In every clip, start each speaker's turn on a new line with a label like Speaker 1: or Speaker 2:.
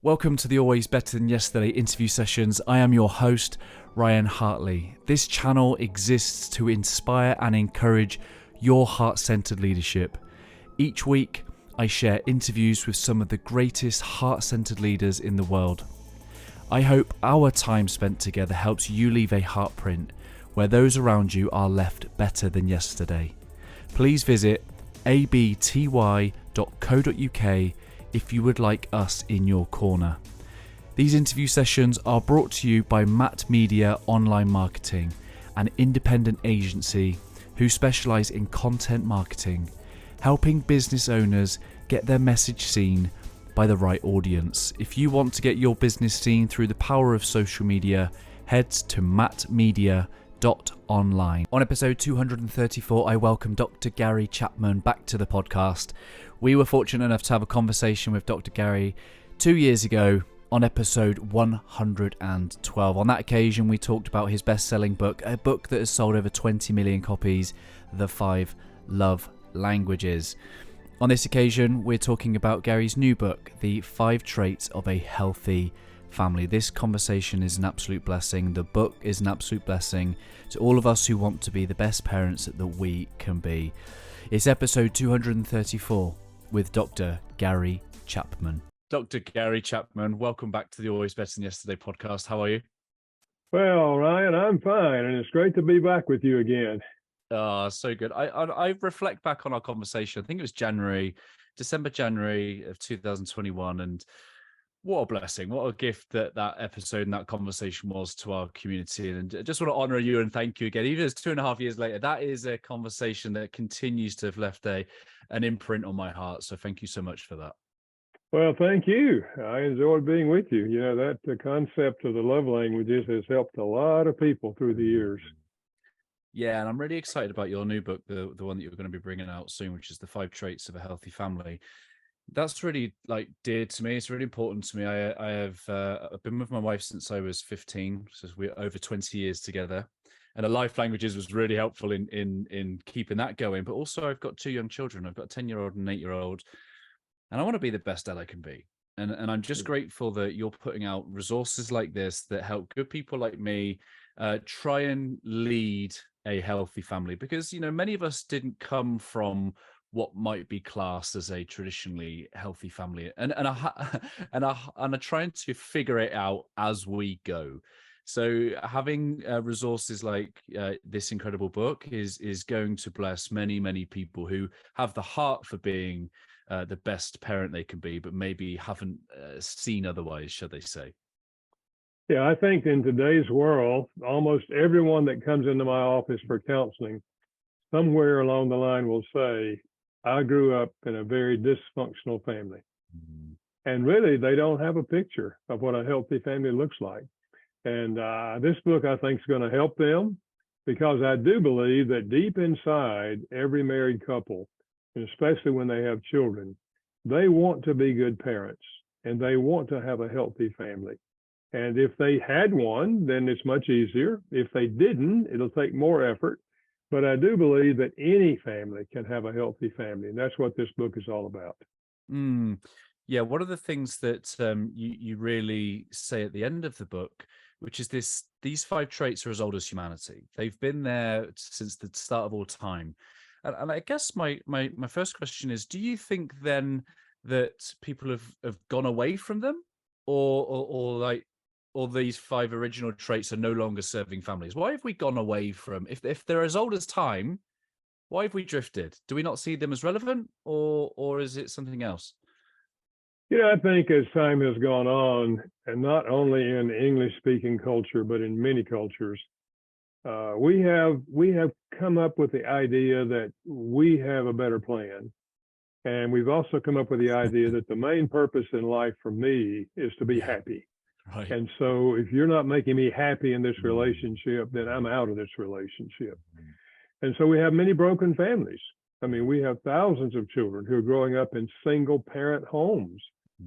Speaker 1: Welcome to the Always Better Than Yesterday interview sessions. I am your host, Ryan Hartley. This channel exists to inspire and encourage your heart-centered leadership. Each week, I share interviews with some of the greatest heart-centered leaders in the world. I hope our time spent together helps you leave a heartprint where those around you are left better than yesterday. Please visit abty.co.uk if you would like us in your corner. These interview sessions are brought to you by Matt Media Online Marketing, an independent agency who specialise in content marketing, helping business owners get their message seen by the right audience. If you want to get your business seen through the power of social media, head to mattmedia.online. On episode 234, I welcome Dr. Gary Chapman back to the podcast. We were fortunate enough to have a conversation with Dr. Gary 2 years ago on episode 112. On that occasion, we talked about his best-selling book, a book that has sold over 20 million copies, The 5 Love Languages. On this occasion, we're talking about Gary's new book, The 5 Traits of a Healthy Family. This conversation is an absolute blessing. The book is an absolute blessing to all of us who want to be the best parents that we can be. It's episode 234 with Dr. Gary Chapman. Dr. Gary Chapman, welcome back to the Always Better Than Yesterday podcast. How are you?
Speaker 2: Well, Ryan, I'm fine, and it's great to be back with you again.
Speaker 1: So good. I reflect back on our conversation. I think it was December, January of 2021, and what a blessing, what a gift that episode and that conversation was to our community. And I just want to honor you and thank you again. Even as 2.5 years later, that is a conversation that continues to have left an imprint on my heart. So thank you so much for that.
Speaker 2: Well, thank you. I enjoyed being with you. You know, the concept of the love languages has helped a lot of people through the years.
Speaker 1: Yeah, and I'm really excited about your new book, the one that you're going to be bringing out soon, which is The 5 Traits of a Healthy Family. That's really dear to me. It's really important to me. I have I've been with my wife since I was 15, so we're over 20 years together. And the Life Languages was really helpful in keeping that going. But also I've got 2 young children. I've got a 10-year-old and an 8-year-old. And I want to be the best dad I can be. And I'm just grateful that you're putting out resources like this that help good people like me try and lead a healthy family. Because, you know, many of us didn't come from what might be classed as a traditionally healthy family, and are trying to figure it out as we go. So having resources like this incredible book is going to bless many people who have the heart for being the best parent they can be, but maybe haven't seen otherwise, should they say.
Speaker 2: Yeah, I think in today's world, almost everyone that comes into my office for counseling, somewhere along the line will say, I grew up in a very dysfunctional family. Mm-hmm. And really, they don't have a picture of what a healthy family looks like. And this book, I think, is going to help them, because I do believe that deep inside every married couple, and especially when they have children, they want to be good parents and they want to have a healthy family. And if they had one, then it's much easier. If they didn't, it'll take more effort. But I do believe that any family can have a healthy family, and that's what this book is all about.
Speaker 1: Yeah, one of the things that you really say at the end of the book, which is these 5 traits are as old as humanity. They've been there since the start of all time. And I guess my first question is, do you think then that people have gone away from them, or these 5 original traits are no longer serving families? Why have we gone away from, if they're as old as time, why have we drifted? Do we not see them as relevant, or is it something else?
Speaker 2: You know, I think as time has gone on, and not only in English-speaking culture, but in many cultures, we have come up with the idea that we have a better plan. And we've also come up with the idea that the main purpose in life for me is to be happy. Right. And so if you're not making me happy in this relationship, then I'm out of this relationship. And so we have many broken families. I mean, we have thousands of children who are growing up in single parent homes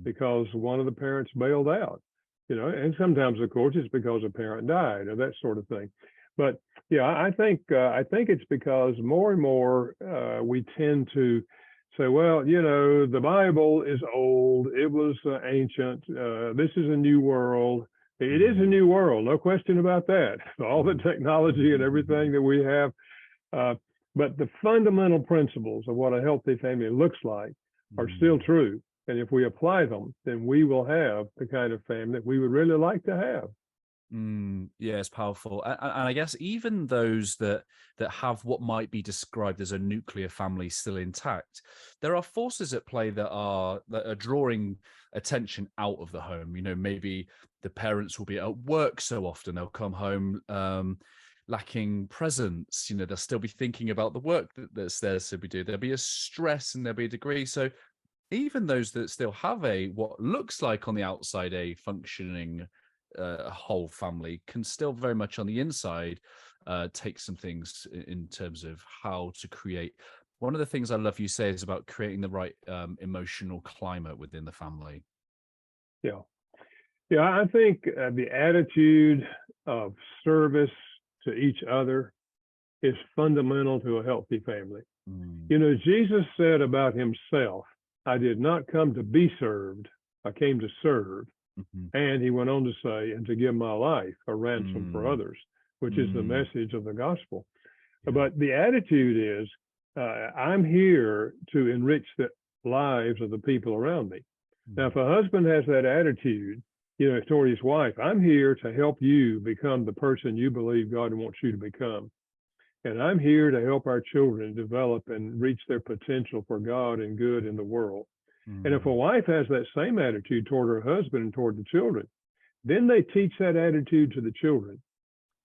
Speaker 2: because one of the parents bailed out, you know, and sometimes, of course, it's because a parent died or that sort of thing. But yeah, I think it's because more and more we tend to say, well, the Bible is old. It was ancient. This is a new world. It is a new world, no question about that. All the technology and everything that we have. But the fundamental principles of what a healthy family looks like are still true. And if we apply them, then we will have the kind of family that we would really like to have.
Speaker 1: Yeah, it's powerful, and I guess even those that have what might be described as a nuclear family still intact, there are forces at play that are drawing attention out of the home. Maybe the parents will be at work so often they'll come home lacking presence. They'll still be thinking about the work that's there to be done. There'll be a stress and there'll be a degree. So even those that still have what looks like on the outside a functioning whole family can still very much on the inside take some things in terms of how to create. One of the things I love you say is about creating the right emotional climate within the family.
Speaker 2: Yeah. I think the attitude of service to each other is fundamental to a healthy family. Jesus said about himself, I did not come to be served, I came to serve. And he went on to say, and to give my life a ransom for others, which is the message of the gospel. But the attitude is, I'm here to enrich the lives of the people around me. Now, if a husband has that attitude, toward his wife, I'm here to help you become the person you believe God wants you to become. And I'm here to help our children develop and reach their potential for God and good in the world. And if a wife has that same attitude toward her husband and toward the children, then they teach that attitude to the children.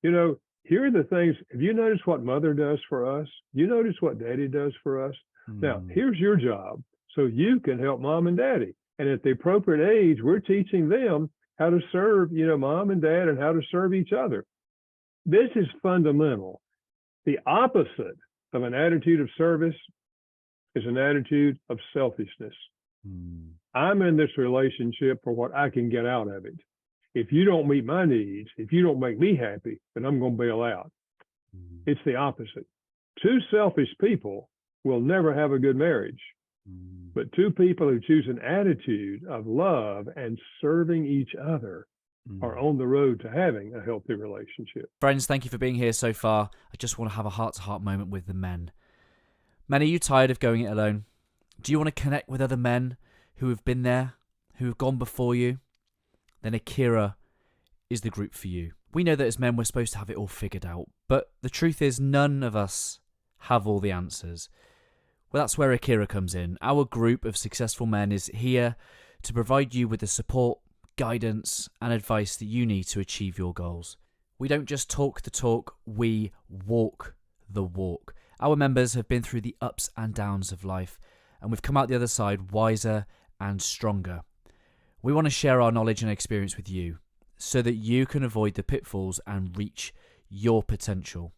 Speaker 2: Here are the things. Have you noticed what mother does for us? You notice what daddy does for us? Now, here's your job so you can help mom and daddy. And at the appropriate age, we're teaching them how to serve, mom and dad, and how to serve each other. This is fundamental. The opposite of an attitude of service is an attitude of selfishness. I'm in this relationship for what I can get out of it. If you don't meet my needs, if you don't make me happy, then I'm going to bail out. It's the opposite. Two selfish people will never have a good marriage. But two people who choose an attitude of love and serving each other are on the road to having a healthy relationship.
Speaker 3: Friends, thank you for being here so far. I just want to have a heart-to-heart moment with the men. Men, are you tired of going it alone? Do you want to connect with other men who have been there, who have gone before you? Then Akira is the group for you. We know that as men we're supposed to have it all figured out, but the truth is none of us have all the answers. Well, that's where Akira comes in. Our group of successful men is here to provide you with the support, guidance, and advice that you need to achieve your goals. We don't just talk the talk, we walk the walk. Our members have been through the ups and downs of life, and we've come out the other side wiser and stronger. We want to share our knowledge and experience with you so that you can avoid the pitfalls and reach your potential.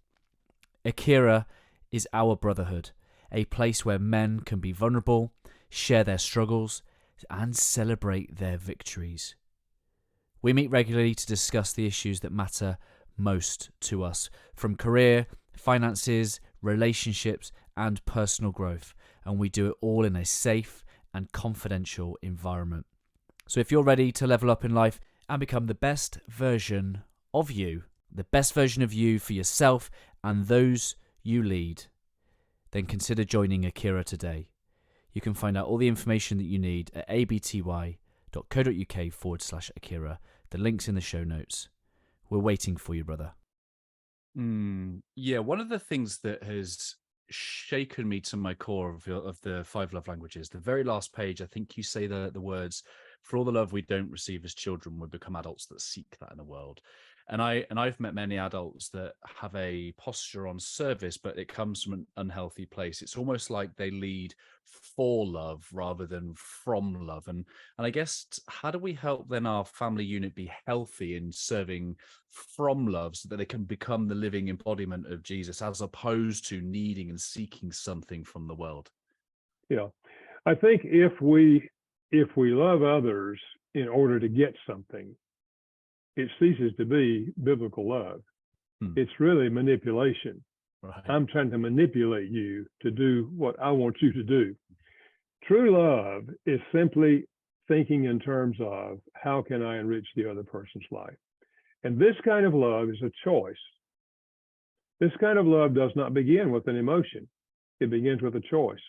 Speaker 3: Akira is our brotherhood, a place where men can be vulnerable, share their struggles, and celebrate their victories. We meet regularly to discuss the issues that matter most to us, from career, finances, relationships, and personal growth, and we do it all in a safe and confidential environment. So if you're ready to level up in life and become the best version of you, the best version of you for yourself and those you lead, then consider joining Akira today. You can find out all the information that you need at abty.co.uk/Akira. The link's in the show notes. We're waiting for you, brother.
Speaker 1: Yeah, one of the things that has shaken me to my core of the 5 love languages, the very last page, I think you say the words, for all the love we don't receive as children, we become adults that seek that in the world. And I've met many adults that have a posture on service, but it comes from an unhealthy place. It's almost like they lead for love rather than from love. And I guess, how do we help then our family unit be healthy in serving from love so that they can become the living embodiment of Jesus, as opposed to needing and seeking something from the world?
Speaker 2: Yeah, I think if we love others in order to get something, it ceases to be biblical love. It's really manipulation. Right. I'm trying to manipulate you to do what I want you to do. True love is simply thinking in terms of how can I enrich the other person's life? And this kind of love is a choice. This kind of love does not begin with an emotion. It begins with a choice.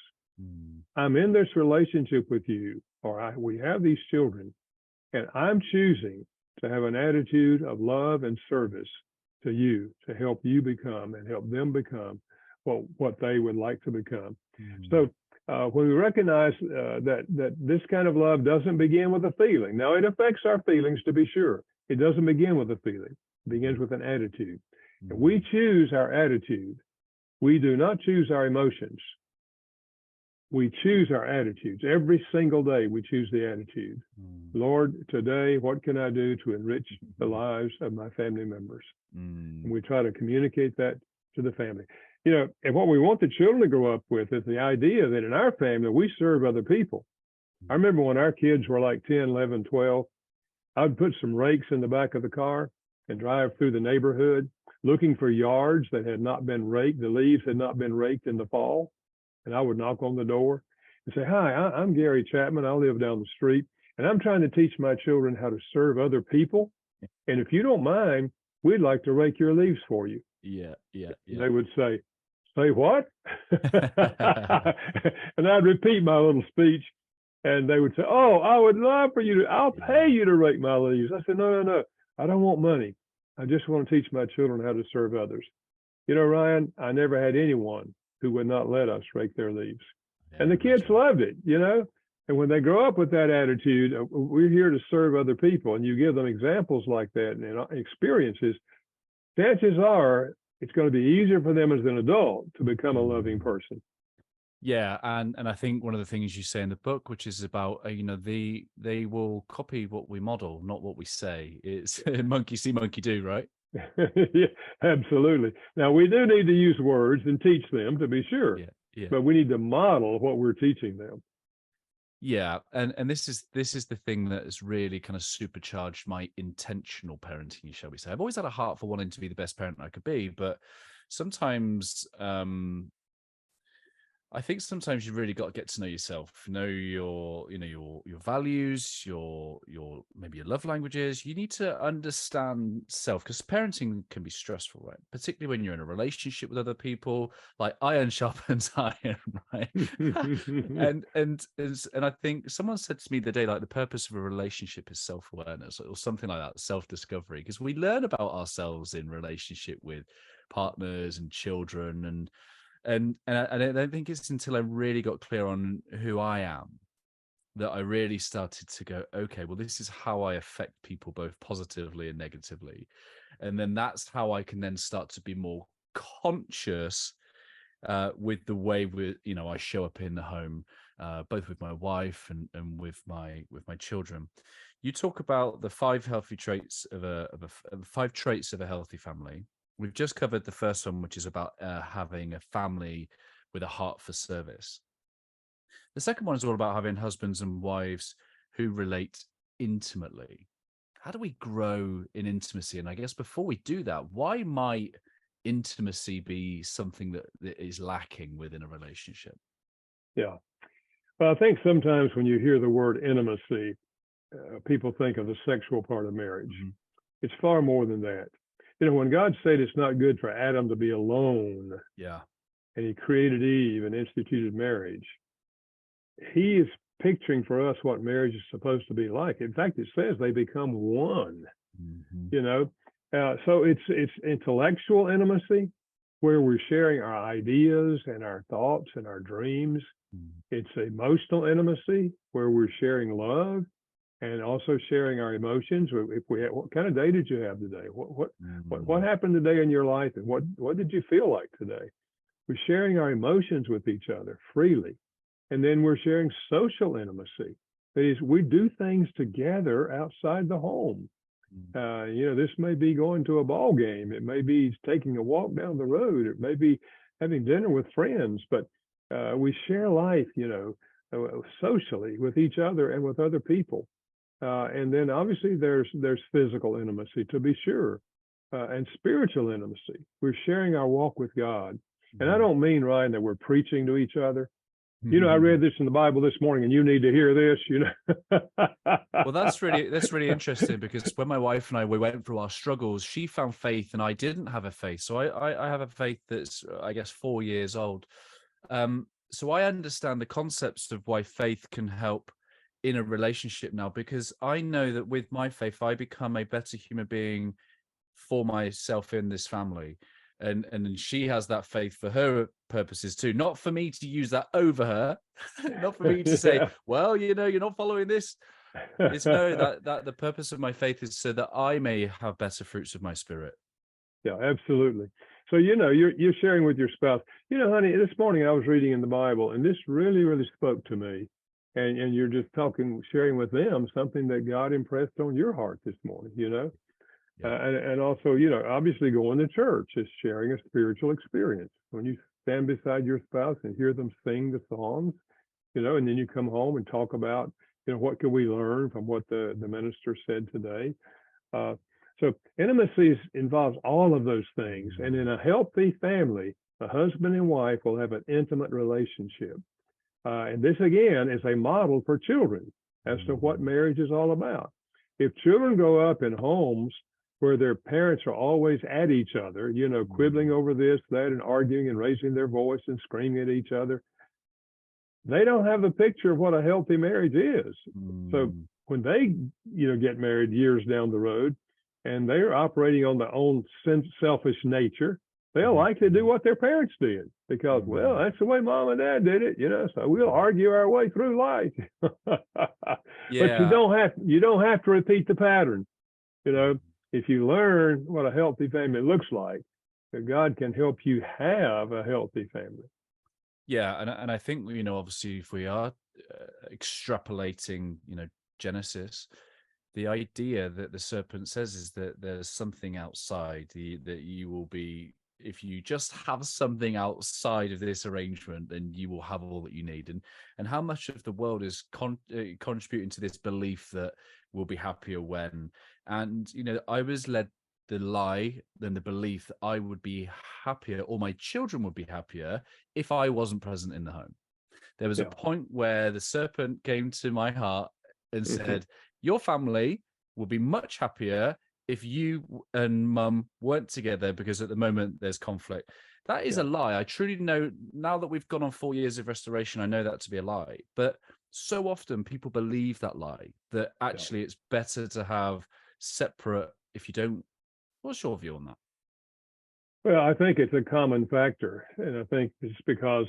Speaker 2: I'm in this relationship with you, or we have these children, and I'm choosing to have an attitude of love and service to you, to help you become and help them become what they would like to become. So when we recognize that this kind of love doesn't begin with a feeling. Now, it affects our feelings, to be sure. It doesn't begin with a feeling. It begins with an attitude. And we choose our attitude. We do not choose our emotions. We choose our attitudes. Every single day, we choose the attitude. Lord, today, what can I do to enrich the lives of my family members? And we try to communicate that to the family. You know, and what we want the children to grow up with is the idea that in our family, we serve other people. I remember when our kids were like 10, 11, 12, I would put some rakes in the back of the car and drive through the neighborhood looking for yards that had not been raked. The leaves had not been raked in the fall. And I would knock on the door and say, hi, I'm Gary Chapman. I live down the street, and I'm trying to teach my children how to serve other people. And if you don't mind, we'd like to rake your leaves for you.
Speaker 1: Yeah.
Speaker 2: They would say what? And I'd repeat my little speech, and they would say, oh, I would love for you to, I'll pay you to rake my leaves. I said, no. I don't want money. I just want to teach my children how to serve others. You know, Ryan, I never had anyone who would not let us rake their leaves. And the kids loved it, you know? And when they grow up with that attitude, we're here to serve other people, and you give them examples like that and experiences, chances are it's going to be easier for them as an adult to become a loving person.
Speaker 1: Yeah, and I think one of the things you say in the book, which is about they will copy what we model, not what we say. It's monkey see, monkey do, right?
Speaker 2: Yeah, absolutely. Now we do need to use words and teach them, to be sure.
Speaker 1: Yeah.
Speaker 2: But we need to model what we're teaching them.
Speaker 1: Yeah, and this is the thing that has really kind of supercharged my intentional parenting, shall we say. I've always had a heart for wanting to be the best parent I could be, but sometimes I think sometimes you've really got to get to know yourself, know your values, your maybe your love languages. You need to understand self, because parenting can be stressful, right? Particularly when you're in a relationship with other people, like iron sharpens iron, right? and I think someone said to me the other day, like, the purpose of a relationship is self-awareness or something like that, self-discovery, because we learn about ourselves in relationship with partners and children, and I don't think it's until I really got clear on who I am that I really started to go, okay, well, this is how I affect people both positively and negatively. And then that's how I can then start to be more conscious with the way I show up in the home, both with my wife and with my children. You talk about the five traits of a healthy family. We've just covered the first one, which is about having a family with a heart for service. The second one is all about having husbands and wives who relate intimately. How do we grow in intimacy? And I guess before we do that, why might intimacy be something that is lacking within a relationship?
Speaker 2: Yeah. Well, I think sometimes when you hear the word intimacy, people think of the sexual part of marriage. Mm-hmm. It's far more than that. You know, when God said it's not good for Adam to be alone, and he created Eve and instituted marriage, he is picturing for us what marriage is supposed to be like. In fact, it says they become one, you know. So it's intellectual intimacy, where we're sharing our ideas and our thoughts and our dreams. It's emotional intimacy, where we're sharing love and also sharing our emotions. If we have, what kind of day did you have today? What happened today in your life, and what did you feel like today? We're sharing our emotions with each other freely, and then we're sharing social intimacy. That is, we do things together outside the home. This may be going to a ball game. It may be taking a walk down the road. It may be having dinner with friends. But we share life, socially with each other and with other people. And then obviously there's physical intimacy, to be sure, and spiritual intimacy. We're sharing our walk with God. And I don't mean, Ryan, that we're preaching to each other. I read this in the Bible this morning, and you need to hear this.
Speaker 1: Well, that's really interesting, because when my wife and we went through our struggles, she found faith and I didn't have a faith. So I have a faith that's, I guess, 4 years old. So I understand the concepts of why faith can help in a relationship now, because I know that with my faith, I become a better human being for myself in this family. And then she has that faith for her purposes too, not for me to use that over her, not for me to say, well, you're not following this. It's no, that the purpose of my faith is so that I may have better fruits of my spirit.
Speaker 2: Yeah, absolutely. So, you're sharing with your spouse, honey, this morning I was reading in the Bible, and this really, really spoke to me. And you're just sharing with them something that God impressed on your heart this morning,
Speaker 1: Yeah.
Speaker 2: And also, obviously going to church is sharing a spiritual experience. When you stand beside your spouse and hear them sing the songs, and then you come home and talk about, what can we learn from what the minister said today? So intimacy involves all of those things. And in a healthy family, a husband and wife will have an intimate relationship. And this, again, is a model for children as to what marriage is all about. If children grow up in homes where their parents are always at each other, quibbling over this, that, and arguing and raising their voice and screaming at each other, they don't have the picture of what a healthy marriage is. So when they, get married years down the road and they're operating on their own selfish nature, they'll likely do what their parents did because, well, that's the way mom and dad did it, so we'll argue our way through life. But you don't have to repeat the pattern. If you learn what a healthy family looks like, that God can help you have a healthy family.
Speaker 1: Yeah, and I think, obviously, if we are extrapolating, Genesis, the idea that the serpent says is that there's something outside that you will be. If you just have something outside of this arrangement, then you will have all that you need. And how much of the world is contributing to this belief that we'll be happier when. And, I was led the lie than the belief that I would be happier or my children would be happier if I wasn't present in the home. There was a point where the serpent came to my heart and said, your family will be much happier if you and mum weren't together, because at the moment there's conflict. That is a lie. I truly know, now that we've gone on 4 years of restoration, I know that to be a lie. But so often people believe that lie, that actually it's better to have separate, if you don't. What's your view on that?
Speaker 2: Well, I think it's a common factor. And I think it's because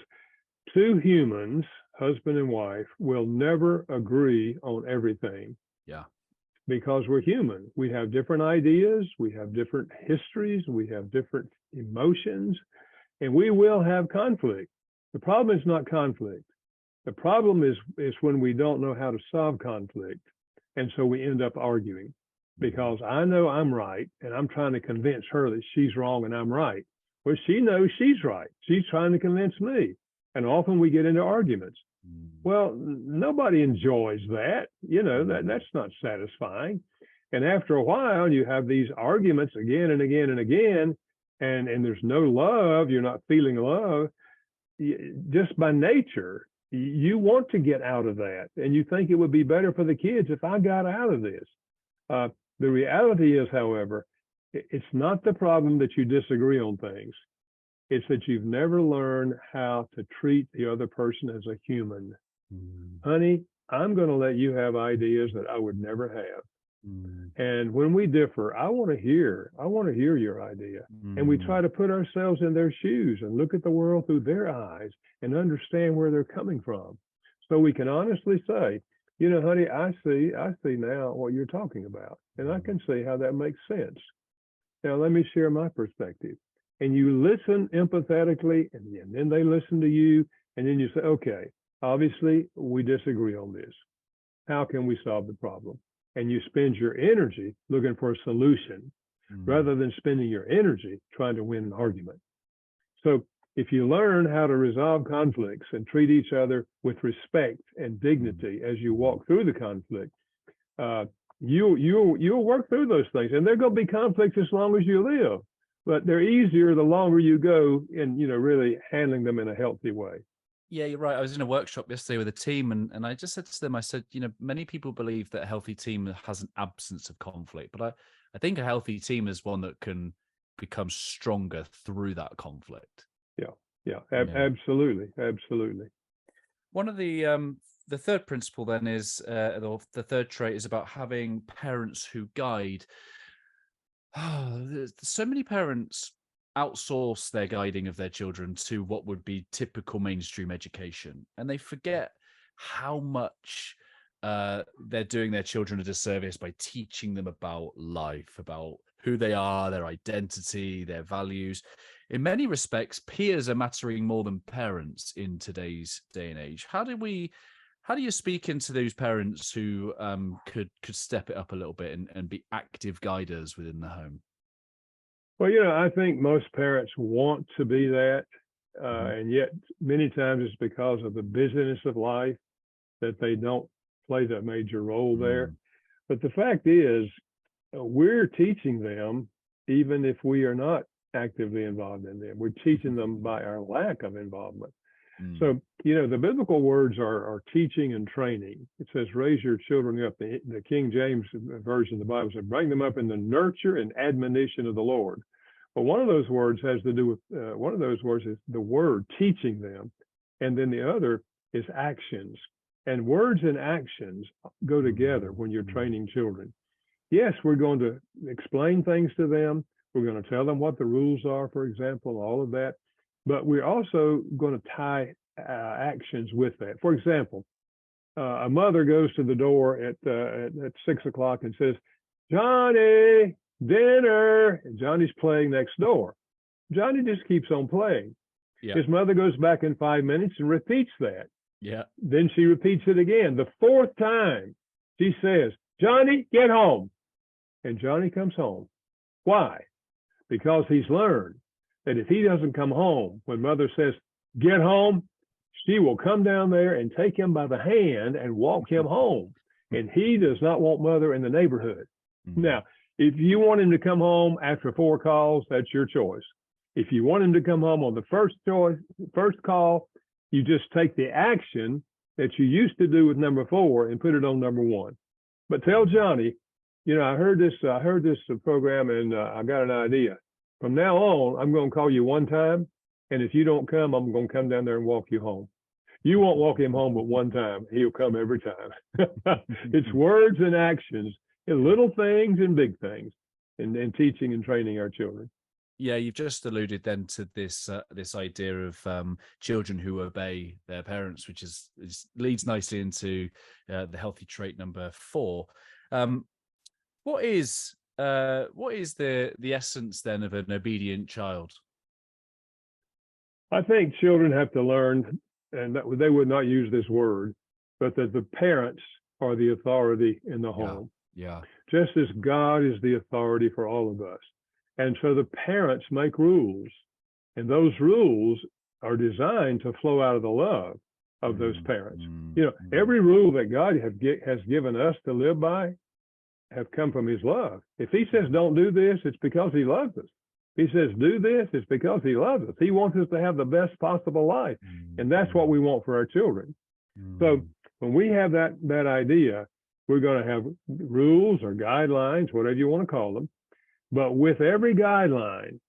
Speaker 2: two humans, husband and wife, will never agree on everything.
Speaker 1: Yeah.
Speaker 2: Because we're human. We have different ideas, we have different histories, we have different emotions, and we will have conflict. The problem is not conflict. The problem is when we don't know how to solve conflict. And so we end up arguing because I know I'm right and I'm trying to convince her that she's wrong and I'm right. Well, she knows she's right. She's trying to convince me. And often we get into arguments. Well, nobody enjoys that. That's not satisfying. And after a while, you have these arguments again and again and again, and there's no love. You're not feeling love. Just by nature, you want to get out of that. And you think it would be better for the kids if I got out of this. The reality is, however, it's not the problem that you disagree on things. It's that you've never learned how to treat the other person as a human. Honey, I'm going to let you have ideas that I would never have. And when we differ, I want to hear your idea. And we try to put ourselves in their shoes and look at the world through their eyes and understand where they're coming from. So we can honestly say, honey, I see now what you're talking about. And I can see how that makes sense. Now, let me share my perspective. And you listen empathetically, and then they listen to you, and then you say, okay, obviously we disagree on this. How can we solve the problem? And you spend your energy looking for a solution rather than spending your energy trying to win an argument. So if you learn how to resolve conflicts and treat each other with respect and dignity as you walk through the conflict, you'll work through those things. And there are going to be conflicts as long as you live. But they're easier the longer you go in, really handling them in a healthy way.
Speaker 1: Yeah, you're right. I was in a workshop yesterday with a team, and I just said to them, I said, many people believe that a healthy team has an absence of conflict, but I think a healthy team is one that can become stronger through that conflict.
Speaker 2: Yeah, yeah,
Speaker 1: Yeah.
Speaker 2: absolutely, absolutely.
Speaker 1: One of the third principle then is, or the third trait is about having parents who guide. There's so many parents outsource their guiding of their children to what would be typical mainstream education, and they forget how much they're doing their children a disservice by teaching them about life, about who they are, their identity, their values. In many respects, peers are mattering more than parents in today's day and age. How do you speak into those parents who could step it up a little bit and be active guiders within the home?
Speaker 2: Well, I think most parents want to be that, and yet many times it's because of the busyness of life that they don't play that major role there. But the fact is, we're teaching them, even if we are not actively involved in them. We're teaching them by our lack of involvement. So, the biblical words are teaching and training. It says, raise your children up. The King James version of the Bible said, bring them up in the nurture and admonition of the Lord. But one of those words has to do with, one of those words is the word, teaching them. And then the other is actions. And words and actions go together when you're training children. Yes, we're going to explain things to them. We're going to tell them what the rules are, for example, all of that. But we're also going to tie actions with that. For example, a mother goes to the door at 6 o'clock and says, Johnny, dinner. And Johnny's playing next door. Johnny just keeps on playing.
Speaker 1: Yeah.
Speaker 2: His mother goes back in 5 minutes and repeats that.
Speaker 1: Yeah.
Speaker 2: Then she repeats it again. The fourth time, she says, Johnny, get home. And Johnny comes home. Why? Because he's learned that if he doesn't come home when mother says, get home, she will come down there and take him by the hand and walk him home. And he does not want mother in the neighborhood. Now, if you want him to come home after 4 calls, that's your choice. If you want him to come home on the first call, you just take the action that you used to do with number 4 and put it on number 1. But tell Johnny, I heard this program and I got an idea. From now on, I'm going to call you one time. And if you don't come, I'm going to come down there and walk you home. You won't walk him home but one time. He'll come every time. It's words and actions, little things and big things, and teaching and training our children.
Speaker 1: Yeah, you've just alluded then to this idea of children who obey their parents, which leads nicely into the healthy trait number 4. What is the essence then of an obedient child?
Speaker 2: I think children have to learn, and that they would not use this word, but that the parents are the authority in the home.
Speaker 1: Yeah.
Speaker 2: Just as God is the authority for all of us. And so the parents make rules, and those rules are designed to flow out of the love of those parents. Every rule that God has given us to live by have come from his love. If he says don't do this, it's because he loves us. If he says do this, it's because he loves us. He wants us to have the best possible life. And that's what we want for our children. So when we have that idea, we're going to have rules or guidelines, whatever you want to call them. But with every guideline,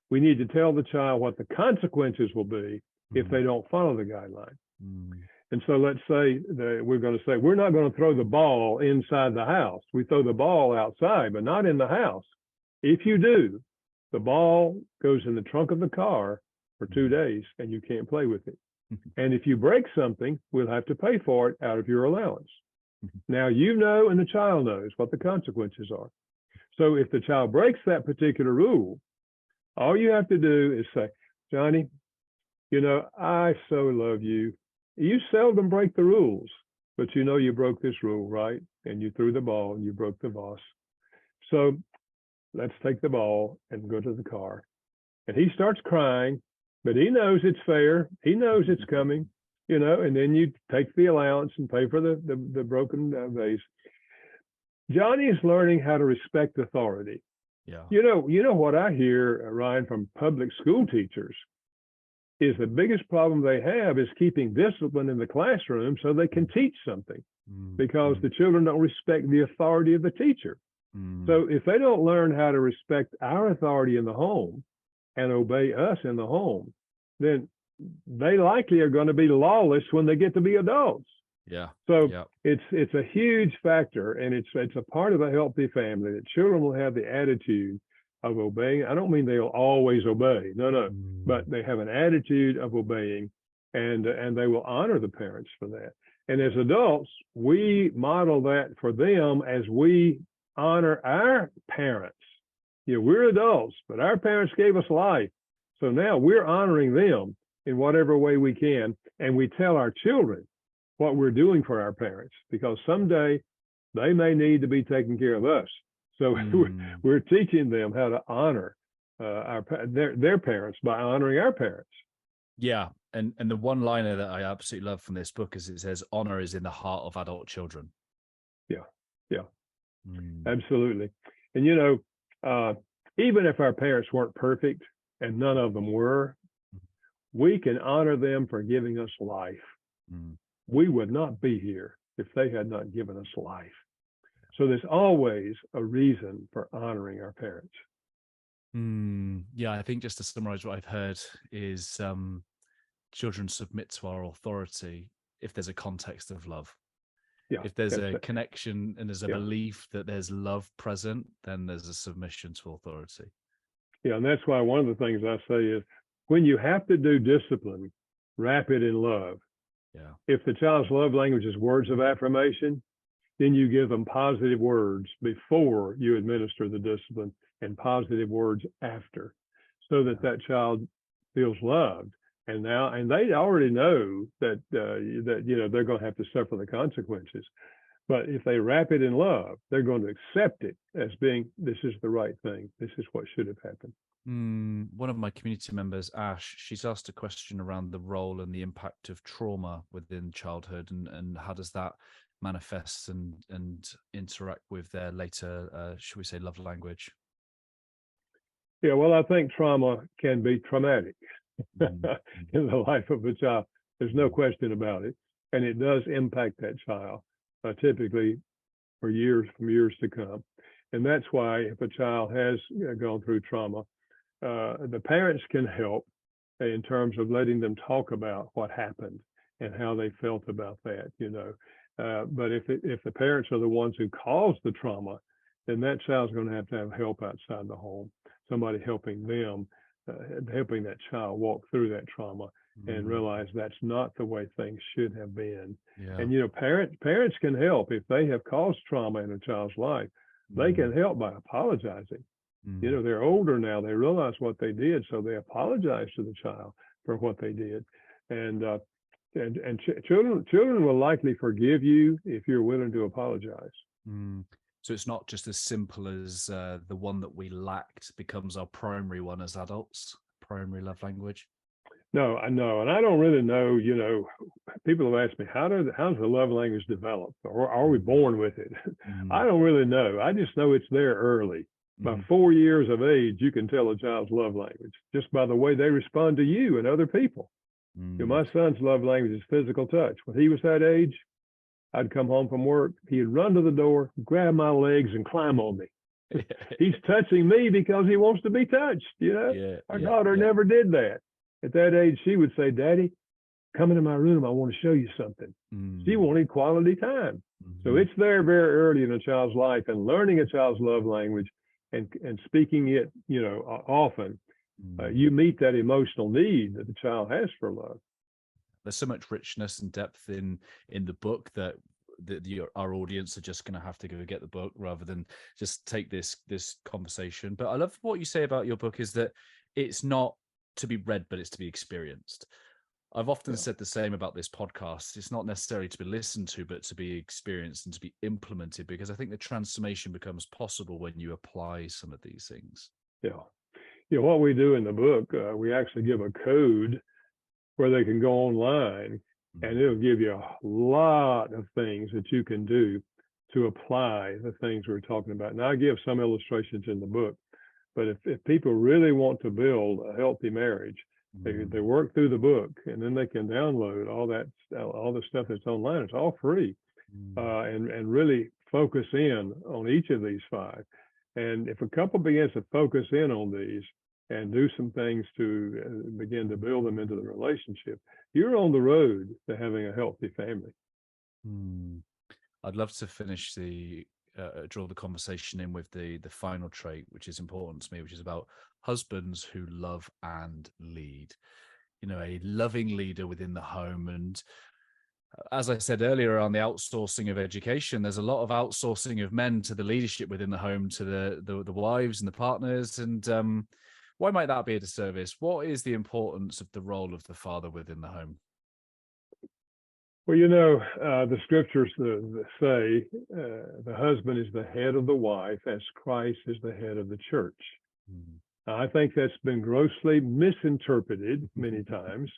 Speaker 2: we need to tell the child what the consequences will be if they don't follow the guideline. And so let's say that we're going to say, we're not going to throw the ball inside the house. We throw the ball outside, but not in the house. If you do, the ball goes in the trunk of the car for 2 days and you can't play with it. And if you break something, we'll have to pay for it out of your allowance. Now, and the child knows what the consequences are. So if the child breaks that particular rule, all you have to do is say, Johnny, I so love you. You seldom break the rules, but you broke this rule, right? And you threw the ball and you broke the vase. So let's take the ball and go to the car. And he starts crying, but he knows it's fair. He knows it's coming, and then you take the allowance and pay for the broken vase. Johnny is learning how to respect authority.
Speaker 1: Yeah.
Speaker 2: You know what I hear, Ryan, from public school teachers is the biggest problem they have is keeping discipline in the classroom so they can teach something, because the children don't respect the authority of the teacher. So if they don't learn how to respect our authority in the home and obey us in the home, then they likely are going to be lawless when they get to be adults.
Speaker 1: Yeah.
Speaker 2: So
Speaker 1: Yeah.
Speaker 2: it's a huge factor, and it's a part of a healthy family that children will have the attitude of obeying. I don't mean they'll always obey, no, but they have an attitude of obeying, and they will honor the parents for that. And as adults, we model that for them as we honor our parents. You know, we're adults, but our parents gave us life. So now we're honoring them in whatever way we can. And we tell our children what we're doing for our parents, because someday they may need to be taking care of us. So we're teaching them how to honor their parents by honoring our parents.
Speaker 1: Yeah. And the one liner that I absolutely love from this book is it says, honor is in the heart of adult children.
Speaker 2: Yeah. Yeah. Absolutely. And, you know, even if our parents weren't perfect, and none of them were, we can honor them for giving us life. We would not be here if they had not given us life. So there's always a reason for honoring our parents.
Speaker 1: Yeah, I think just to summarize what I've heard is children submit to our authority if there's a context of love.
Speaker 2: Yeah,
Speaker 1: if there's a connection and there's a belief that there's love present, then there's a submission to authority.
Speaker 2: Yeah, and that's why one of the things I say is, when you have to do discipline, wrap it in love.
Speaker 1: Yeah.
Speaker 2: If the child's love language is words of affirmation, then you give them positive words before you administer the discipline and positive words after, so that that child feels loved. And they already know that you know they're going to have to suffer the consequences. But if they wrap it in love, they're going to accept it as being, this is the right thing. This is what should have happened.
Speaker 1: One of my community members, Ash, she's asked a question around the role and the impact of trauma within childhood, and how does that manifest and interact with their later, should we say, love language?
Speaker 2: Yeah, well, I think trauma can be traumatic in the life of a child. There's no question about it. And it does impact that child, typically for years to come. And that's why if a child has gone through trauma, the parents can help in terms of letting them talk about what happened and how they felt about that, you know. But if the parents are the ones who caused the trauma, then that child's going to have help outside the home, somebody helping them, helping that child walk through that trauma and realize that's not the way things should have been. Yeah. And, you know, parents can help if they have caused trauma in a child's life. They can help by apologizing. You know, they're older now. They realize what they did, so they apologize to the child for what they did. And children will likely forgive you if you're willing to apologize.
Speaker 1: So it's not just as simple as the one that we lacked becomes our primary one as adults, primary love language.
Speaker 2: No, I know, and I don't really know. You know, people have asked me, how's the love language develop, or are we born with it? I don't really know. I just know it's there early. By 4 years of age, you can tell a child's love language just by the way they respond to you and other people. You know, my son's love language is physical touch. When he was that age, I'd come home from work, he'd run to the door, grab my legs, and climb on me. He's touching me because he wants to be touched. You know, our daughter never did that. At that age, she would say, "Daddy, come into my room. I want to show you something." She wanted quality time. So it's there very early in a child's life, and learning a child's love language and speaking it, you know, often, you meet that emotional need that the child has for love.
Speaker 1: There's so much richness and depth in the book that our audience are just going to have to go get the book rather than just take this conversation. But I love what you say about your book is that it's not to be read, but it's to be experienced. I've often said the same about this podcast. It's not necessarily to be listened to, but to be experienced and to be implemented, because I think the transformation becomes possible when you apply some of these things.
Speaker 2: Yeah. You know, what we do in the book, we actually give a code where they can go online and it'll give you a lot of things that you can do to apply the things we're talking about. Now, I give some illustrations in the book, but if people really want to build a healthy marriage, They work through the book, and then they can download all the stuff that's online. It's all free, and really focus in on each of these 5. And if a couple begins to focus in on these and do some things to begin to build them into the relationship, you're on the road to having a healthy family.
Speaker 1: I'd love to finish draw the conversation in with the final trait, which is important to me, which is about husbands who love and lead. A loving leader within the home. And as I said earlier on the outsourcing of education, there's a lot of outsourcing of men to the leadership within the home, to the wives and the partners. And why might that be a disservice? What is the importance of the role of the father within the home?
Speaker 2: Well, the scriptures say the husband is the head of the wife as Christ is the head of the church. I think that's been grossly misinterpreted many times.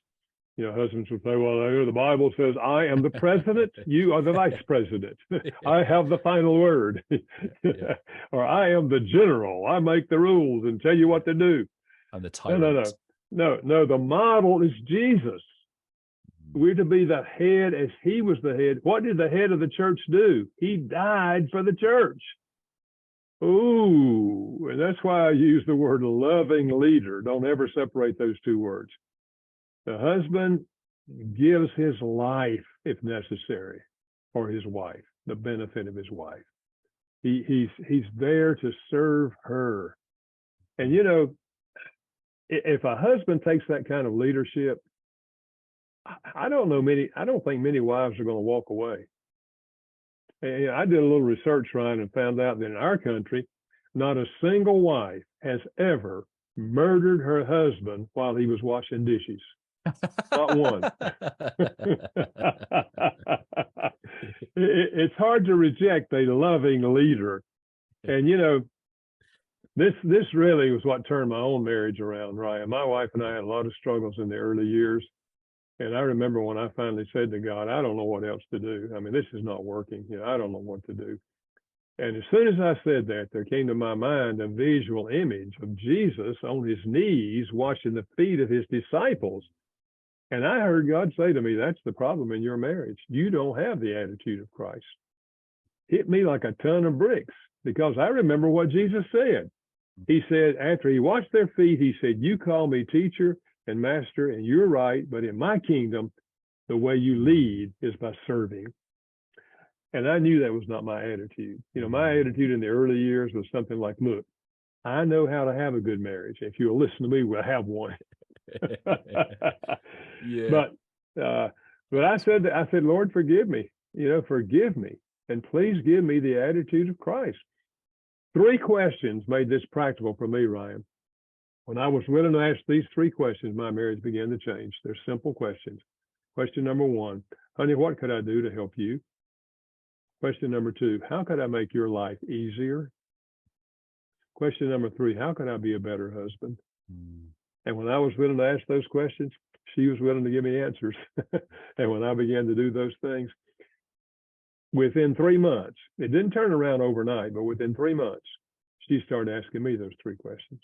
Speaker 2: Husbands would say, well, the Bible says, I am the president, you are the vice president. I have the final word. Or I am the general. I make the rules and tell you what to do.
Speaker 1: And the tyrant.
Speaker 2: No, the model is Jesus. We're to be the head as he was the head. What did the head of the church do? He died for the church. Ooh, and that's why I use the word loving leader. Don't ever separate those two words. The husband gives his life, if necessary, for his wife, the benefit of his wife. He's there to serve her. And if a husband takes that kind of leadership, I don't think many wives are going to walk away. And I did a little research, Ryan, and found out that in our country, not a single wife has ever murdered her husband while he was washing dishes. Not one. It's hard to reject a loving leader. And, this really was what turned my own marriage around, Ryan. My wife and I had a lot of struggles in the early years. And I remember when I finally said to God, I don't know what else to do. I mean, this is not working. I don't know what to do. And as soon as I said that, there came to my mind a visual image of Jesus on his knees washing the feet of his disciples. And I heard God say to me, that's the problem in your marriage. You don't have the attitude of Christ. Hit me like a ton of bricks, because I remember what Jesus said. He said, after he washed their feet, he said, you call me teacher and master, and you're right, but in my kingdom, the way you lead is by serving. And I knew that was not my attitude. My attitude in the early years was something like, look, I know how to have a good marriage. If you'll listen to me, we'll have one.
Speaker 1: Yeah.
Speaker 2: But I said, Lord, forgive me, forgive me, and please give me the attitude of Christ. 3 questions made this practical for me, Ryan. When I was willing to ask these 3 questions, my marriage began to change. They're simple questions. Question number 1, honey, what could I do to help you? Question number 2, how could I make your life easier? Question number 3, how can I be a better husband? And when I was willing to ask those questions, she was willing to give me answers. And when I began to do those things, within 3 months, it didn't turn around overnight, but within 3 months, she started asking me those 3 questions.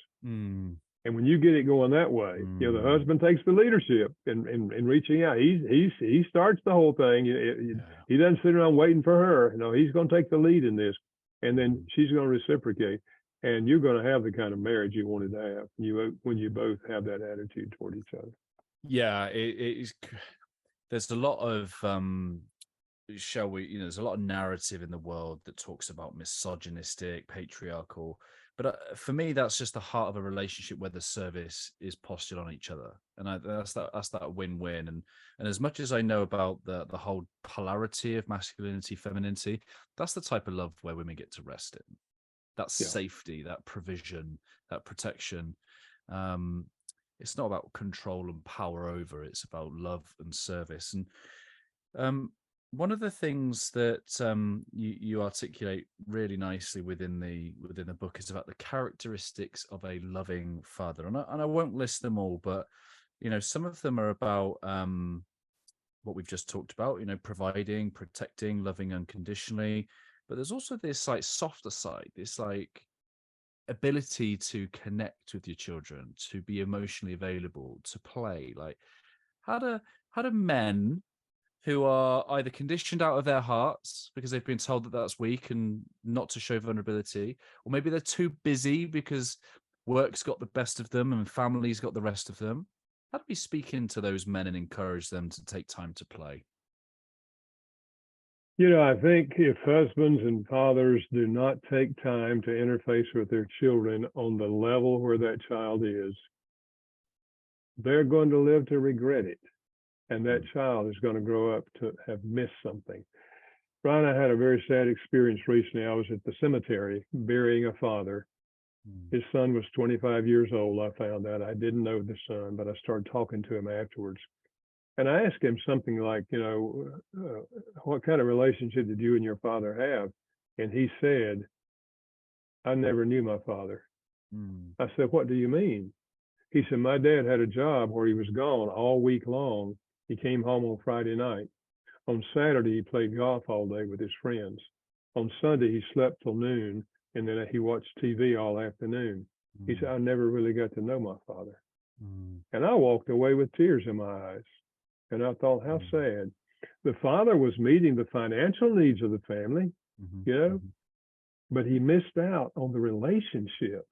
Speaker 2: And when you get it going that way, the husband takes the leadership in reaching out. He starts the whole thing. He doesn't sit around waiting for her. No, he's going to take the lead in this, and then she's going to reciprocate. And you're going to have the kind of marriage you wanted to have when you both have that attitude toward each other.
Speaker 1: Yeah, there's a lot of there's a lot of narrative in the world that talks about misogynistic, patriarchal, but for me, that's just the heart of a relationship where the service is postured on each other, and that's that win-win. And as much as I know about the whole polarity of masculinity, femininity, that's the type of love where women get to rest in. That safety, that provision, that protection. It's not about control and power over. It's about love and service. And one of the things that you articulate really nicely within the book is about the characteristics of a loving father. And I won't list them all, but some of them are about what we've just talked about. Providing, protecting, loving unconditionally. But there's also this like softer side, this like ability to connect with your children, to be emotionally available, to play. Like, how do men who are either conditioned out of their hearts because they've been told that that's weak and not to show vulnerability, or maybe they're too busy because work's got the best of them and family's got the rest of them, how do we speak into those men and encourage them to take time to play?
Speaker 2: I think if husbands and fathers do not take time to interface with their children on the level where that child is, they're going to live to regret it. And that child is going to grow up to have missed something. Brian, I had a very sad experience recently. I was at the cemetery burying a father. His son was 25 years old. I found out. I didn't know the son, but I started talking to him afterwards. And I asked him something like, what kind of relationship did you and your father have? And he said, I never knew my father. I said, what do you mean? He said, my dad had a job where he was gone all week long. He came home on Friday night. On Saturday, he played golf all day with his friends. On Sunday, he slept till noon, and then he watched TV all afternoon. He said, I never really got to know my father. And I walked away with tears in my eyes. And I thought, how sad. The father was meeting the financial needs of the family, but he missed out on the relationship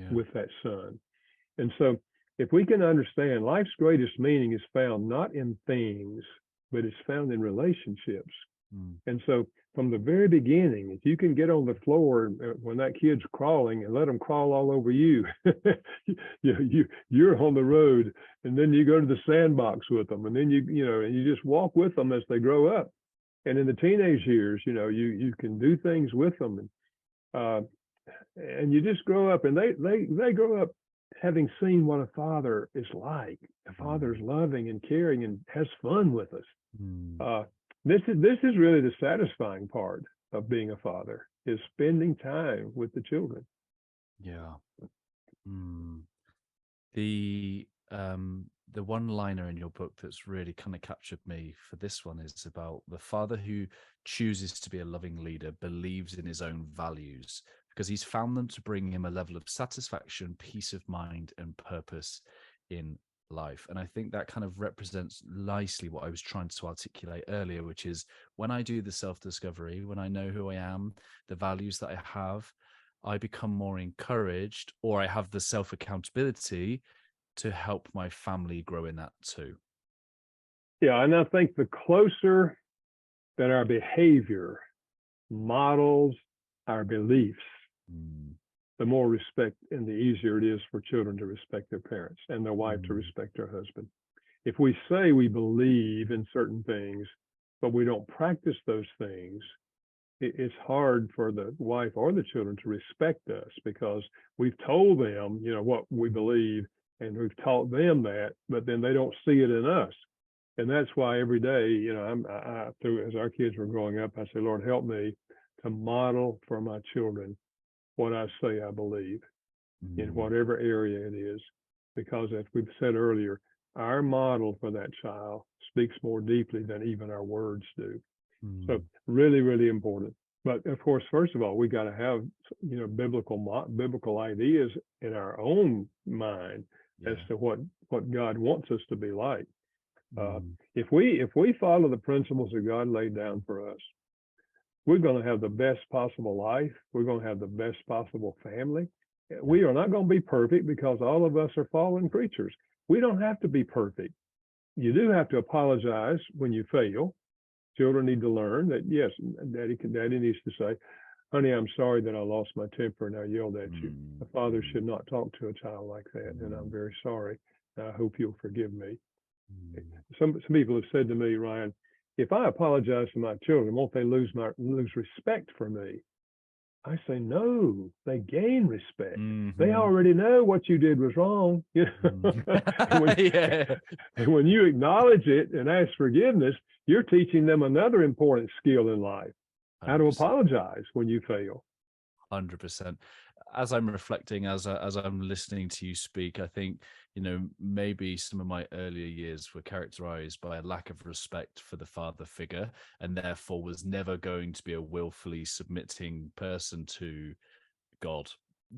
Speaker 2: with that son. And so if we can understand life's greatest meaning is found not in things, but it's found in relationships. And so from the very beginning, if you can get on the floor when that kid's crawling and let them crawl all over you, you're on the road, and then you go to the sandbox with them, and then you just walk with them as they grow up. And in the teenage years, you can do things with them, and you just grow up, and they grow up having seen what a father is like. A father is loving and caring and has fun with us. This is really the satisfying part of being a father, is spending time with the children.
Speaker 1: Yeah. The one liner in your book that's really kind of captured me for this one is about the father who chooses to be a loving leader, believes in his own values because he's found them to bring him a level of satisfaction, peace of mind, and purpose in life. And I think that kind of represents nicely what I was trying to articulate earlier, which is when I do the self-discovery, when I know who I am, the values that I have, I become more encouraged, or I have the self-accountability to help my family grow in that too.
Speaker 2: Yeah, and I think the closer that our behavior models our beliefs, the more respect and the easier it is for children to respect their parents and their wife to respect their husband. If we say we believe in certain things, but we don't practice those things, it's hard for the wife or the children to respect us because we've told them, what we believe, and we've taught them that, but then they don't see it in us. And that's why every day, as our kids were growing up, I say, Lord, help me to model for my children what I say I believe in whatever area it is. Because as we've said earlier, our model for that child speaks more deeply than even our words do. So really, really important. But of course, first of all, we got to have, biblical ideas in our own mind as to what God wants us to be like. If we follow the principles that God laid down for us, we're going to have the best possible life. We're going to have the best possible family. We are not going to be perfect because all of us are fallen creatures. We don't have to be perfect. You do have to apologize when you fail. Children need to learn that, yes, daddy needs to say, honey, I'm sorry that I lost my temper and I yelled at you. A father should not talk to a child like that, and I'm very sorry. I hope you'll forgive me. Some people have said to me, Ryan, if I apologize to my children, won't they lose respect for me? I say, no, they gain respect. They already know what you did was wrong. And when you acknowledge it and ask forgiveness, you're teaching them another important skill in life, how to apologize when you fail.
Speaker 1: 100%. As I'm reflecting, as I'm listening to you speak, I think, maybe some of my earlier years were characterized by a lack of respect for the father figure, and therefore was never going to be a willfully submitting person to God.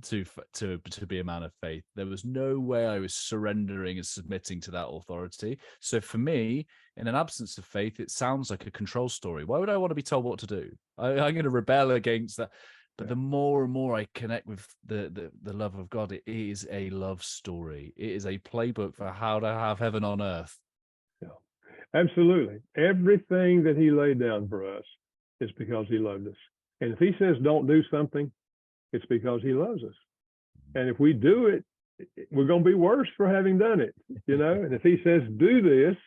Speaker 1: to be a man of faith. There was no way I was surrendering and submitting to that authority. So for me, in an absence of faith, it sounds like a control story. Why would I want to be told what to do? I'm going to rebel against that. But the more and more I connect with the love of God, it is a love story. It is a playbook for how to have heaven on earth.
Speaker 2: Yeah, absolutely. Everything that he laid down for us is because he loved us. And if he says don't do something, it's because he loves us. And if we do it, we're going to be worse for having done it, you know? And if he says do this,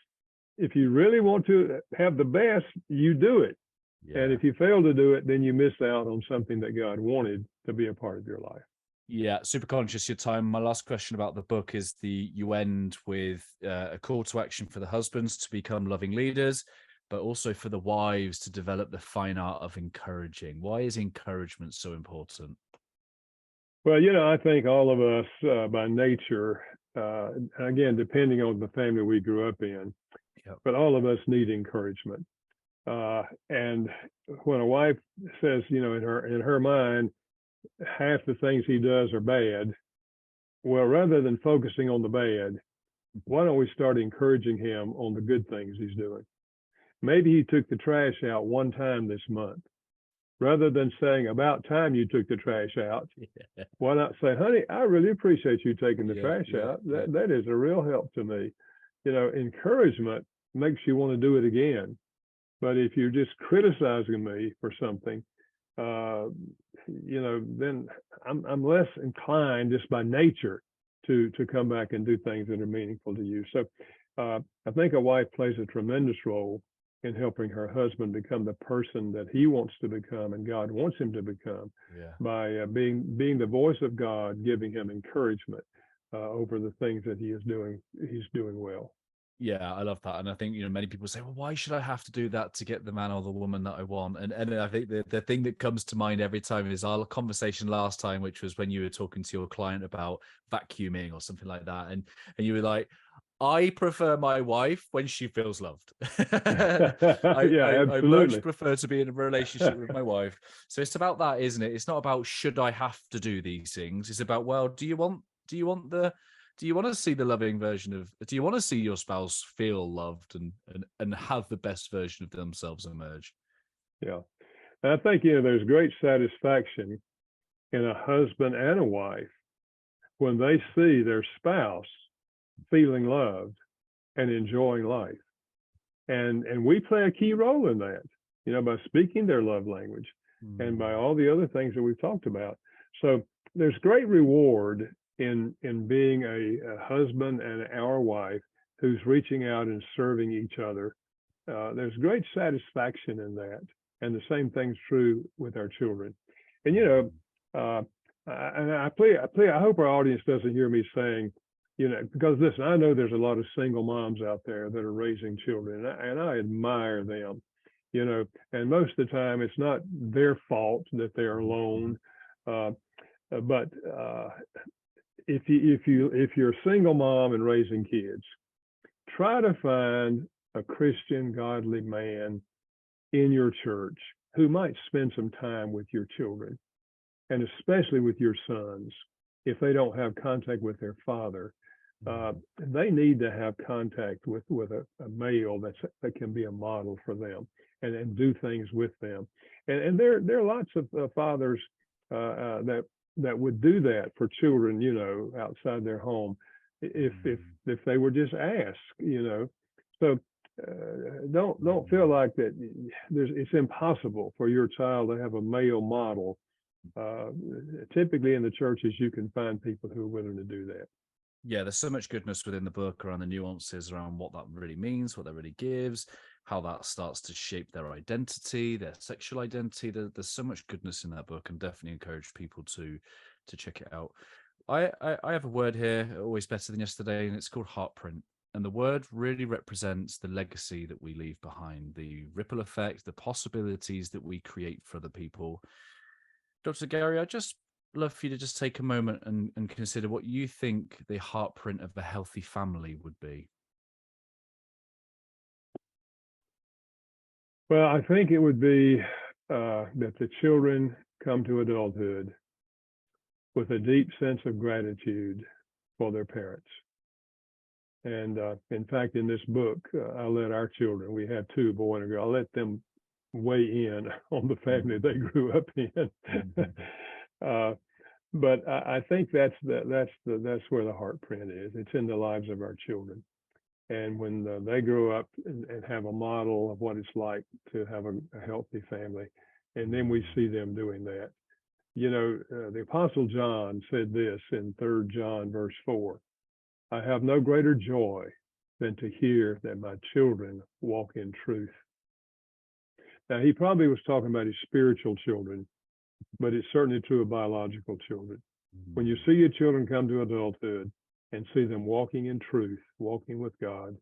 Speaker 2: if you really want to have the best, you do it. Yeah. And if you fail to do it, then you miss out on something that God wanted to be a part of your life.
Speaker 1: Yeah, super conscious of your time. My last question about the book is you end with a call to action for the husbands to become loving leaders, but also for the wives to develop the fine art of encouraging. Why is encouragement so important?
Speaker 2: Well, you know, I think all of us by nature, again, depending on the family we grew up in, but all of us need encouragement. And when a wife says, you know, in her mind, half the things he does are bad, well, rather than focusing on the bad, why don't we start encouraging him on the good things he's doing? Maybe he took the trash out one time this month. Rather than saying, about time you took the trash out, why not say, honey, I really appreciate you taking the trash out. That is a real help to me. You know, encouragement makes you want to do it again. But if you're just criticizing me for something, you know, then I'm less inclined just by nature to come back and do things that are meaningful to you. So I think a wife plays a tremendous role in helping her husband become the person that he wants to become and God wants him to become by being the voice of God, giving him encouragement over the things that he's doing well.
Speaker 1: Yeah, I love that. And I think, you know, many people say, well, why should I have to do that to get the man or the woman that I want? And I think the thing that comes to mind every time is our conversation last time, which was when you were talking to your client about vacuuming or something like that. And you were like, I prefer my wife when she feels loved. I much prefer to be in a relationship with my wife. So it's about that, isn't it? It's not about should I have to do these things. It's about, well, do you want to see the loving version of, do you want to see your spouse feel loved and have the best version of themselves emerge?
Speaker 2: Yeah. And I think, you know, there's great satisfaction in a husband and a wife when they see their spouse feeling loved and enjoying life. And we play a key role in that, you know, by speaking their love language and by all the other things that we've talked about. So there's great reward in being a husband and our wife who's reaching out and serving each other. There's great satisfaction in that. And the same thing's true with our children. And, you know, I hope our audience doesn't hear me saying, you know, because listen, I know there's a lot of single moms out there that are raising children, and I admire them, you know, and most of the time it's not their fault that they're alone. But if you're a single mom and raising kids, try to find a Christian, godly man in your church who might spend some time with your children, and especially with your sons. If they don't have contact with their father, they need to have contact with a male that can be a model for them and do things with them. And there are lots of fathers that would do that for children, you know, outside their home, if they were just asked, you know. So don't feel like that it's impossible for your child to have a male model. Typically in the churches, you can find people who are willing to do that.
Speaker 1: Yeah, there's so much goodness within the book around the nuances around what that really means, what that really gives, how that starts to shape their identity, their sexual identity. There's so much goodness in that book, and definitely encourage people to check it out. I have a word here, always better than yesterday, and it's called Heartprint. And the word really represents the legacy that we leave behind, the ripple effect, the possibilities that we create for other people. Dr. Gary, I'd just love for you to just take a moment and consider what you think the heartprint of a healthy family would be.
Speaker 2: Well, I think it would be that the children come to adulthood with a deep sense of gratitude for their parents. And in fact, in this book, I let our children, we have two, a boy and a girl, I let them weigh in on the family they grew up in. But I think that's where the Heartprint is. It's in the lives of our children. And when they grow up and have a model of what it's like to have a healthy family, and then we see them doing that. You know, the Apostle John said this in 3 John verse 4, I have no greater joy than to hear that my children walk in truth. Now, he probably was talking about his spiritual children, but it's certainly true of biological children. When you see your children come to adulthood and see them walking in truth, walking with God,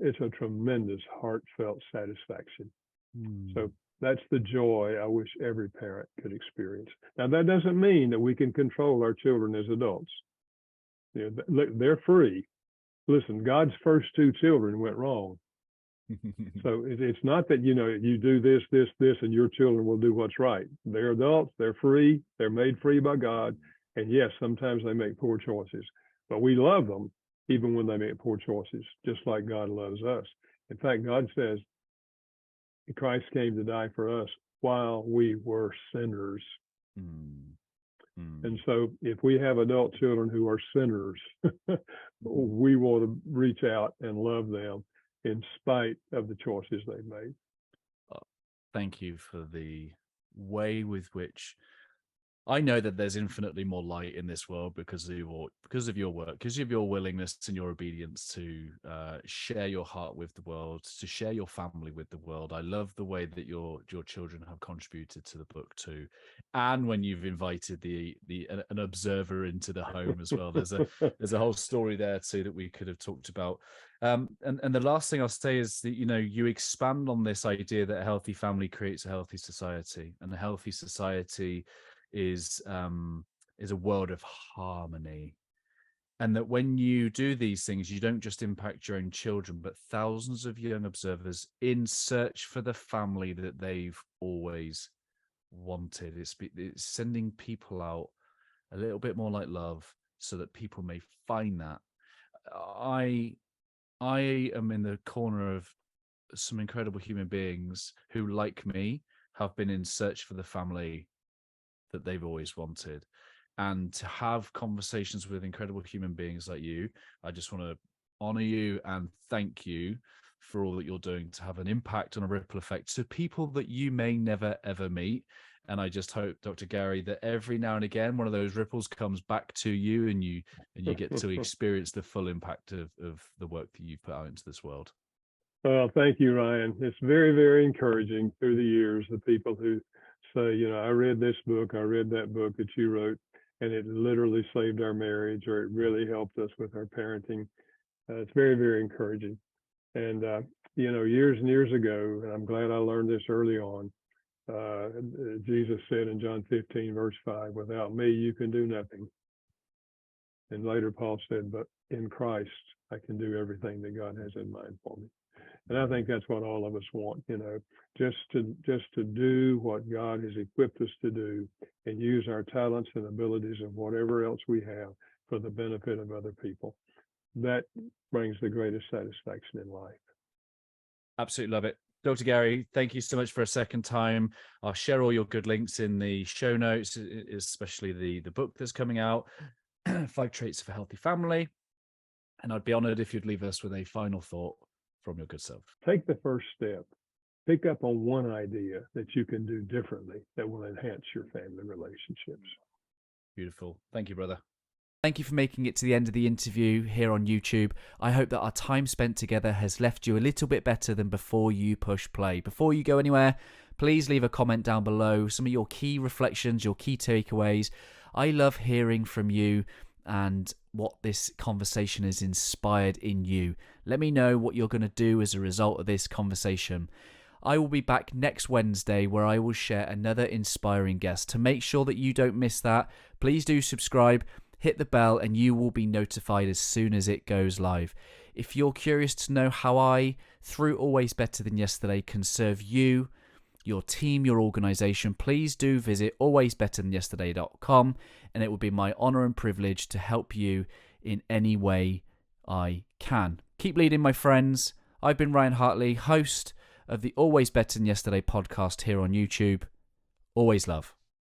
Speaker 2: it's a tremendous heartfelt satisfaction. So that's the joy I wish every parent could experience. Now, that doesn't mean that we can control our children as adults. You know, they're free. Listen, God's first 2 children went wrong. So it's not that, you know, you do this, and your children will do what's right. They're adults, they're free, they're made free by God. And yes, sometimes they make poor choices, but we love them even when they make poor choices, just like God loves us. In fact, God says Christ came to die for us while we were sinners. And so if we have adult children who are sinners, we want to reach out and love them in spite of the choices they've made.
Speaker 1: Thank you for the way with which I know that there's infinitely more light in this world because of your work, because of your willingness and your obedience to share your heart with the world, to share your family with the world. I love the way that your children have contributed to the book too, and when you've invited an observer into the home as well. There's a whole story there too that we could have talked about. And the last thing I'll say is that, you know, you expand on this idea that a healthy family creates a healthy society, and a healthy society is a world of harmony, and that when you do these things, you don't just impact your own children, but thousands of young observers in search for the family that they've always wanted. It's sending people out a little bit more like love, so that people may find that. I am in the corner of some incredible human beings who, like me, have been in search for the family that they've always wanted. And to have conversations with incredible human beings like you, I just want to honor you and thank you for all that you're doing to have an impact on a ripple effect to people that you may never ever meet. And I just hope, Dr. Gary, that every now and again one of those ripples comes back to you, and you get to experience the full impact of the work that you've put out into this world.
Speaker 2: Well, thank you, Ryan. It's very, very encouraging through the years, the people who say, you know, I read this book, I read that book that you wrote, and it literally saved our marriage, or it really helped us with our parenting. It's very, very encouraging. And, you know, years and years ago, and I'm glad I learned this early on, Jesus said in John 15, verse 5, without me, you can do nothing. And later Paul said, but in Christ, I can do everything that God has in mind for me. And I think that's what all of us want, you know, just to do what God has equipped us to do, and use our talents and abilities and whatever else we have for the benefit of other people. That brings the greatest satisfaction in life.
Speaker 1: Absolutely love it. Dr. Gary, thank you so much for a second time. I'll share all your good links in the show notes, especially the book that's coming out, 5 Traits of a Healthy Family. And I'd be honored if you'd leave us with a final thought from your good self.
Speaker 2: Take the first step. Pick up on one idea that you can do differently that will enhance your family relationships.
Speaker 1: Beautiful. Thank you, brother.
Speaker 3: Thank you for making it to the end of the interview here on YouTube. I hope that our time spent together has left you a little bit better than before you push play. Before you go anywhere, please leave a comment down below, some of your key reflections, your key takeaways. I love hearing from you and what this conversation has inspired in you. Let me know what you're going to do as a result of this conversation. I will be back next Wednesday, where I will share another inspiring guest. To make sure that you don't miss that, please do subscribe, hit the bell, and you will be notified as soon as it goes live. If you're curious to know how I, through Always Better Than Yesterday, can serve you, your team, your organization, please do visit alwaysbetterthanyesterday.com, and it will be my honor and privilege to help you in any way I can. Keep leading, my friends. I've been Ryan Hartley, host of the Always Better Than Yesterday podcast here on YouTube. Always love.